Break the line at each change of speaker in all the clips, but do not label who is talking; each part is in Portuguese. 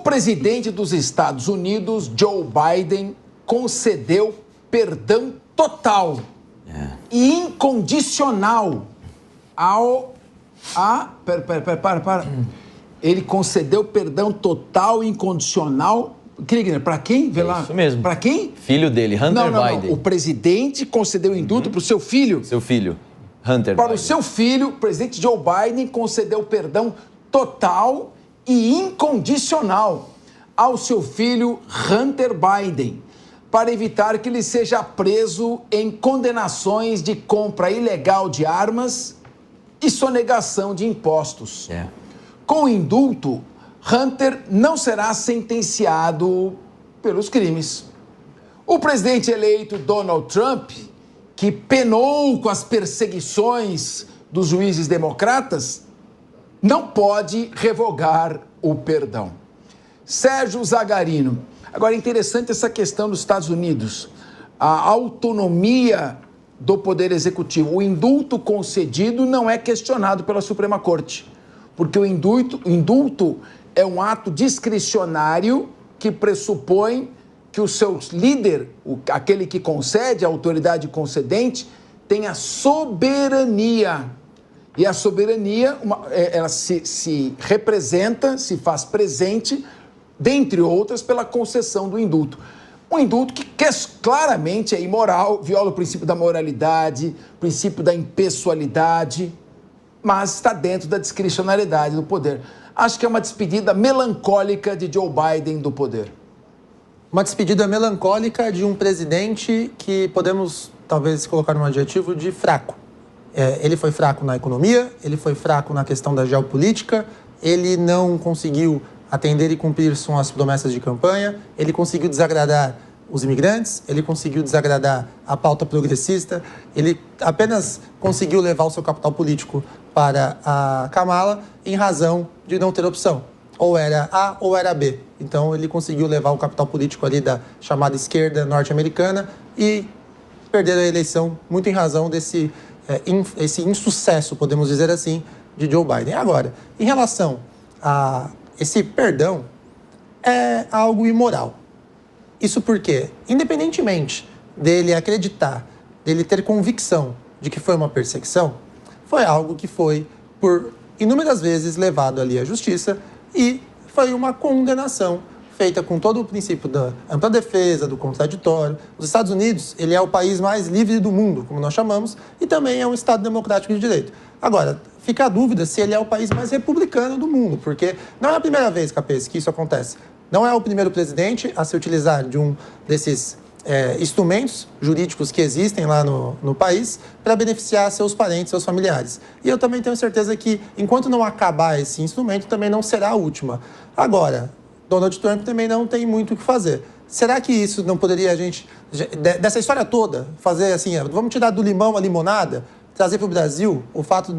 presidente dos Estados Unidos, Joe Biden, concedeu perdão total e incondicional Ele concedeu perdão total e incondicional. Para quem? Vê lá.
Isso mesmo.
Para quem?
Filho dele, Hunter Biden.
Não. O presidente concedeu indulto para o seu filho.
Seu filho, Hunter
Para
Biden.
o seu filho, o presidente Joe Biden concedeu perdão total e incondicional ao seu filho Hunter Biden, para evitar que ele seja preso em condenações de compra ilegal de armas e sonegação de impostos. Com o indulto, Hunter não será sentenciado pelos crimes. O presidente eleito Donald Trump, que penou com as perseguições dos juízes democratas, não pode revogar o perdão. Sérgio Zagarino. Agora, é interessante essa questão dos Estados Unidos. A autonomia do Poder Executivo. O indulto concedido não é questionado pela Suprema Corte, porque o indulto é um ato discricionário que pressupõe que o seu líder, aquele que concede, a autoridade concedente, tenha soberania. E a soberania, ela se representa, se faz presente, dentre outras, pela concessão do indulto. Um indulto que claramente é imoral, viola o princípio da moralidade, o princípio da impessoalidade, mas está dentro da discricionariedade do poder. Acho que é uma despedida melancólica de Joe Biden do poder.
Uma despedida melancólica de um presidente que podemos, talvez, colocar um adjetivo de fraco. Ele foi fraco na economia, ele foi fraco na questão da geopolítica, ele não conseguiu atender e cumprir com as promessas de campanha, ele conseguiu desagradar os imigrantes, ele conseguiu desagradar a pauta progressista, ele apenas conseguiu levar o seu capital político para a Kamala em razão de não ter opção. Ou era A ou era B. Então ele conseguiu levar o capital político ali da chamada esquerda norte-americana e perder a eleição muito em razão desse esse insucesso, podemos dizer assim, de Joe Biden. Agora, em relação a esse perdão, é algo imoral. Isso porque, independentemente dele acreditar, dele ter convicção de que foi uma perseguição, foi algo que foi, por inúmeras vezes, levado ali à justiça e foi uma condenação feita com todo o princípio da ampla defesa, do contraditório. Os Estados Unidos, ele é o país mais livre do mundo, como nós chamamos, e também é um Estado democrático de direito. Agora, fica a dúvida se ele é o país mais republicano do mundo, porque não é a primeira vez, Capês, que isso acontece. Não é o primeiro presidente a se utilizar de um desses instrumentos jurídicos que existem lá no país para beneficiar seus parentes, seus familiares. E eu também tenho certeza que, enquanto não acabar esse instrumento, também não será a última. Agora, Donald Trump também não tem muito o que fazer. Será que isso não poderia a gente, dessa história toda, fazer assim, vamos tirar do limão a limonada, trazer para o Brasil o fato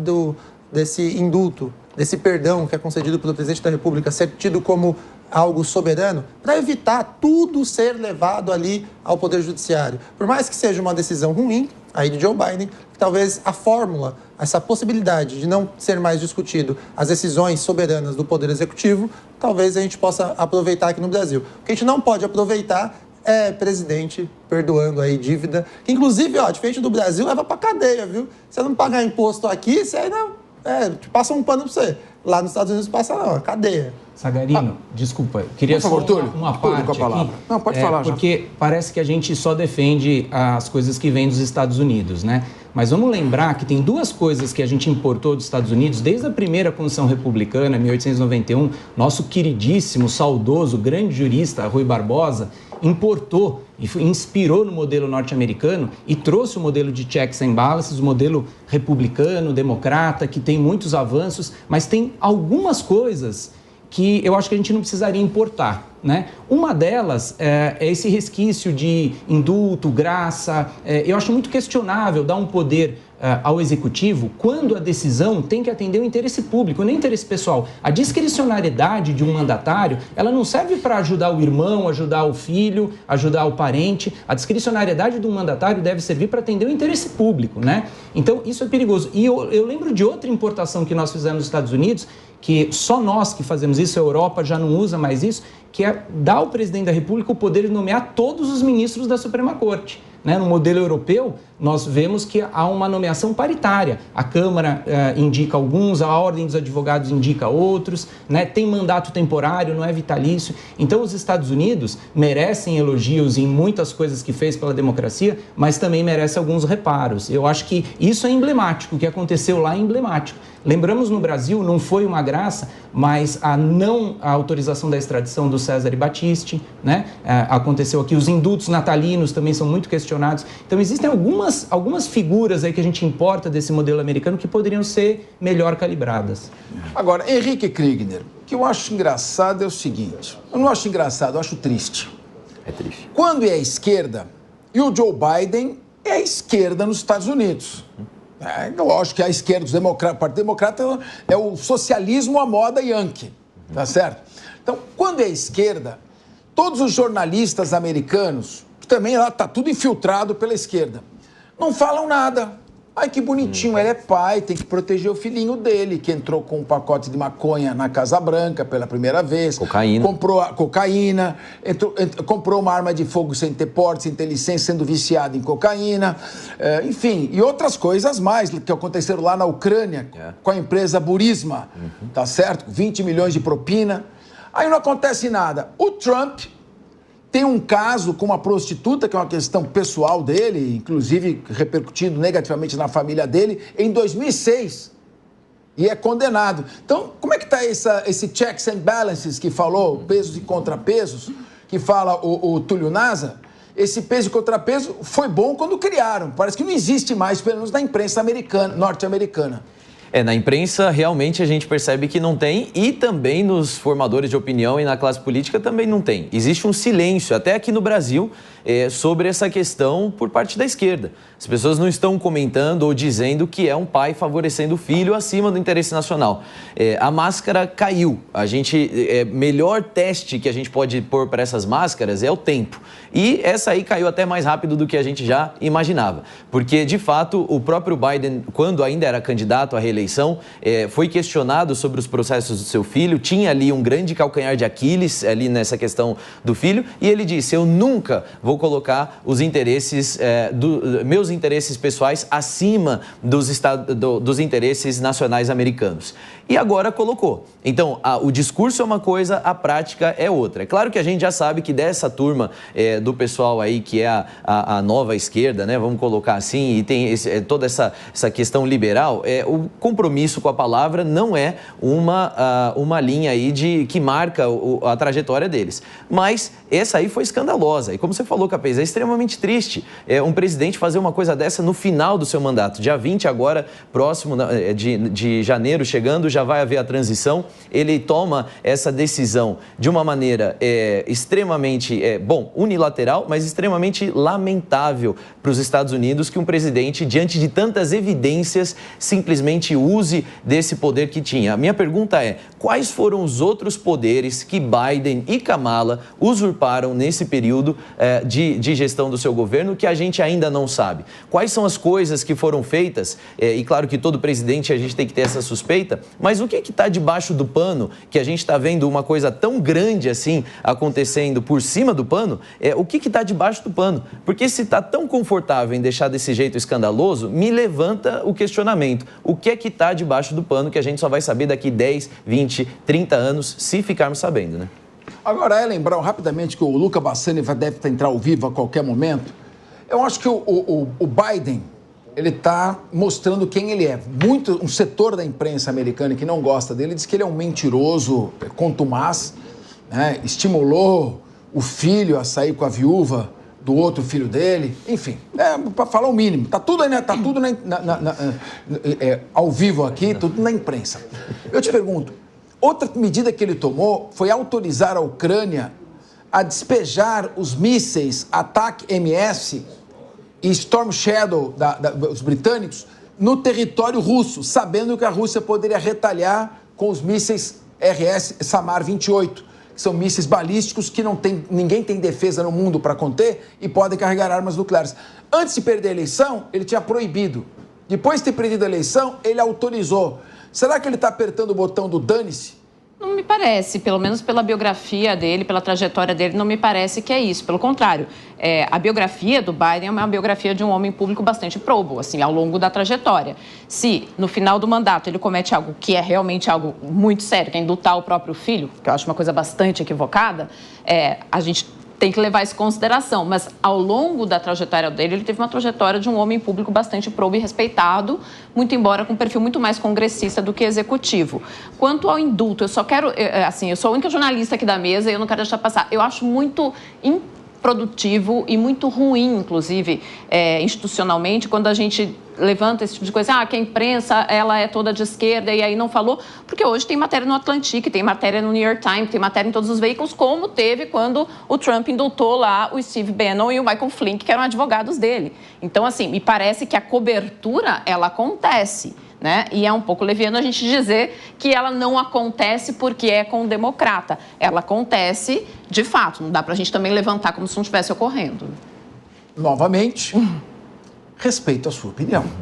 desse indulto, desse perdão que é concedido pelo presidente da República ser tido como algo soberano, para evitar tudo ser levado ali ao Poder Judiciário. Por mais que seja uma decisão ruim, aí de Joe Biden, talvez a fórmula, essa possibilidade de não ser mais discutido as decisões soberanas do Poder Executivo, talvez a gente possa aproveitar aqui no Brasil. O que a gente não pode aproveitar é presidente perdoando aí dívida, que inclusive, diferente do Brasil, leva pra cadeia, viu? Você não pagar imposto aqui, você ainda passa um pano pra você. Lá nos Estados Unidos passa não, cadeia.
Zagarino, desculpa, eu queria
só
uma parte aqui.
Não, pode falar.
Porque parece que a gente só defende as coisas que vêm dos Estados Unidos, né? Mas vamos lembrar que tem duas coisas que a gente importou dos Estados Unidos desde a primeira Constituição Republicana, 1891. Nosso queridíssimo, saudoso, grande jurista Rui Barbosa importou e inspirou no modelo norte-americano e trouxe o modelo de checks and balances, o modelo republicano, democrata, que tem muitos avanços, mas tem algumas coisas que eu acho que a gente não precisaria importar, né? Uma delas é esse resquício de indulto, graça. Eu acho muito questionável dar um poder ao executivo quando a decisão tem que atender o interesse público, nem o interesse pessoal. A discricionariedade de um mandatário, ela não serve para ajudar o irmão, ajudar o filho, ajudar o parente. A discricionariedade de um mandatário deve servir para atender o interesse público, né? Então, isso é perigoso. E eu lembro de outra importação que nós fizemos nos Estados Unidos, que só nós que fazemos isso, a Europa já não usa mais isso, que é dar ao presidente da República o poder de nomear todos os ministros da Suprema Corte. Né? No modelo europeu, nós vemos que há uma nomeação paritária. A Câmara indica alguns, a Ordem dos Advogados indica outros, né? Tem mandato temporário, não é vitalício. Então, os Estados Unidos merecem elogios em muitas coisas que fez pela democracia, mas também merece alguns reparos. Eu acho que isso é emblemático, o que aconteceu lá é emblemático. Lembramos, no Brasil, não foi uma graça, mas a autorização da extradição do César e Battisti, né? Aconteceu aqui, os indultos natalinos também são muito questionados. Então, existem algumas figuras aí que a gente importa desse modelo americano que poderiam ser melhor calibradas.
Agora, Henrique Kriegner, o que eu acho engraçado é o seguinte, eu não acho engraçado, eu acho triste.
É triste.
Quando é a esquerda, e o Joe Biden é a esquerda nos Estados Unidos. Lógico que a esquerda, o Partido Democrata é o socialismo à moda yankee, tá certo? Então, quando é a esquerda, todos os jornalistas americanos, que também lá tá tudo infiltrado pela esquerda, não falam nada. Ai, que bonitinho, ele é pai, tem que proteger o filhinho dele, que entrou com um pacote de maconha na Casa Branca pela primeira vez.
Cocaína.
Comprou cocaína, comprou uma arma de fogo sem ter porte, sem ter licença, sendo viciado em cocaína. Enfim, e outras coisas mais que aconteceram lá na Ucrânia, com a empresa Burisma, tá certo? 20 milhões de propina. Aí não acontece nada. O Trump tem um caso com uma prostituta, que é uma questão pessoal dele, inclusive repercutindo negativamente na família dele, em 2006. E é condenado. Então, como é que está esse checks and balances que falou, pesos e contrapesos, que fala o Túlio Naza? Esse peso e contrapeso foi bom quando criaram. Parece que não existe mais, pelo menos na imprensa norte-americana.
Na imprensa realmente a gente percebe que não tem, e também nos formadores de opinião e na classe política também não tem. Existe um silêncio, até aqui no Brasil, sobre essa questão por parte da esquerda. As pessoas não estão comentando ou dizendo que é um pai favorecendo o filho acima do interesse nacional. A máscara caiu. Melhor teste que a gente pode pôr para essas máscaras é o tempo. E essa aí caiu até mais rápido do que a gente já imaginava. Porque, de fato, o próprio Biden, quando ainda era candidato à reeleição, foi questionado sobre os processos do seu filho, tinha ali um grande calcanhar de Aquiles ali nessa questão do filho, e ele disse: eu nunca vou colocar os interesses, meus interesses pessoais acima dos interesses nacionais americanos. E agora colocou. Então, o discurso é uma coisa, a prática é outra. É claro que a gente já sabe que dessa turma do pessoal aí, que é a nova esquerda, né, vamos colocar assim, e tem toda essa questão liberal, o compromisso com a palavra não é uma linha aí que marca a trajetória deles. Mas essa aí foi escandalosa. E como você falou, Capês, é extremamente triste um presidente fazer uma coisa dessa no final do seu mandato. Dia 20 agora, próximo de janeiro, chegando, já vai haver a transição. Ele toma essa decisão de uma maneira extremamente, unilateral, mas extremamente lamentável para os Estados Unidos, que um presidente, diante de tantas evidências, simplesmente use desse poder que tinha. A minha pergunta é: quais foram os outros poderes que Biden e Kamala usurparam nesse período de gestão do seu governo que a gente ainda não sabe? Quais são as coisas que foram feitas? E claro que todo presidente a gente tem que ter essa suspeita, mas o que está debaixo do pano, que a gente está vendo uma coisa tão grande assim acontecendo por cima do pano? O que está debaixo do pano? Porque se está tão confortável em deixar desse jeito escandaloso, me levanta o questionamento. O que é que está debaixo do pano que a gente só vai saber daqui 10, 20, 30 anos, se ficarmos sabendo, né?
Agora, lembrar rapidamente que o Luca Bassani deve entrar ao vivo a qualquer momento. Eu acho que o Biden, ele está mostrando quem ele é. Um setor da imprensa americana que não gosta dele diz que ele é um mentiroso, contumaz, né? Estimulou o filho a sair com a viúva do outro filho dele. Enfim, para falar o mínimo. Tá tudo aí, né? Tá tudo ao vivo aqui, tudo na imprensa. Eu te pergunto, outra medida que ele tomou foi autorizar a Ucrânia a despejar os mísseis Attack-MS e Storm Shadow dos britânicos no território russo, sabendo que a Rússia poderia retalhar com os mísseis RS Samar-28, que são mísseis balísticos que ninguém tem defesa no mundo para conter e podem carregar armas nucleares. Antes de perder a eleição, ele tinha proibido. Depois de ter perdido a eleição, ele autorizou. Será que ele está apertando o botão do dane-se?
Não me parece, pelo menos pela biografia dele, pela trajetória dele, não me parece que é isso. Pelo contrário, a biografia do Biden é uma biografia de um homem público bastante probo, assim, ao longo da trajetória. Se, no final do mandato, ele comete algo que é realmente algo muito sério, que é indultar o próprio filho, que eu acho uma coisa bastante equivocada, a gente tem que levar isso em consideração, mas ao longo da trajetória dele, ele teve uma trajetória de um homem público bastante probo e respeitado, muito embora com um perfil muito mais congressista do que executivo. Quanto ao indulto, eu só quero, assim, eu sou a única jornalista aqui da mesa e eu não quero deixar passar. Eu acho muito improdutivo e muito ruim, inclusive, institucionalmente, quando a gente levanta esse tipo de coisa, que a imprensa, ela é toda de esquerda e aí não falou, porque hoje tem matéria no Atlantic, tem matéria no New York Times, tem matéria em todos os veículos, como teve quando o Trump indultou lá o Steve Bannon e o Michael Flynn, que eram advogados dele. Então, assim, me parece que a cobertura, ela acontece, né? E é um pouco leviano a gente dizer que ela não acontece porque é com o democrata. Ela acontece de fato, não dá pra gente também levantar como se não estivesse ocorrendo.
Novamente, respeito a sua opinião.